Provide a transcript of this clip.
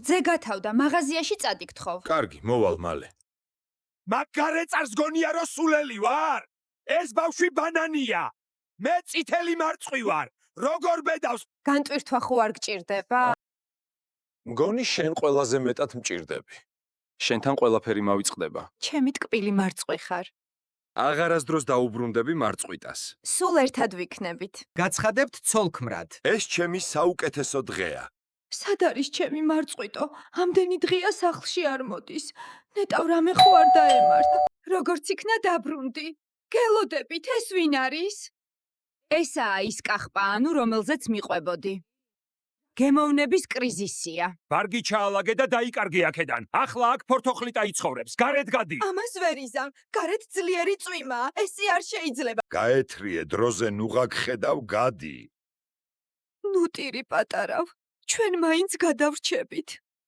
ძე გათავდა, მაღაზიაში წადიგთხოვ. კარგი, მოვალ მალე. მაგარე წარს გონია რომ სულელი ვარ? ეს ბავშვი ბანანია. მე წითელი მარწყვი ვარ. როგორ ბედავს? განტვირთვა ხო არ გჭირდება? მგონი შენ ყველაზე მეტად მჭირდები. შენთან ყველაფერი მავიწყდება. ჩემი ტკბილი მარწყვი ხარ. აღარასდროს დაუბრუნდები მარწყვიტას. სულ ერთად ვიქნებით. გაცხადებთ ცოლქმრად. ეს ჩემი საუკეთესო დღეა. სად არის ჩემი მარწყვიტო? ამდენი დღეა სახლში არ მოდის. ნეტავ რამე ხო არ დაემართ. როგორც იქნა დაბრუნდი. გელოდებით, ეს ვინ არის? ესაა ის კახპა, ანუ რომელზეც მიყვებოდი. გემოვნების კრიზისია. ვარგი ჩაალაგე და დაიკარგე აქედან. ახლა აქ ფორთოხლიტა იცხოვრებს. გარეთ გადი. ამას ვერ იზამ. გარეთ ძლიერი წვიმაა. ესე არ შეიძლება. გაეთრიე დროზე ნუღა გხედავ გადი. ნუტირი პატარავ. ჩვენ მაინც გადავრჩებით.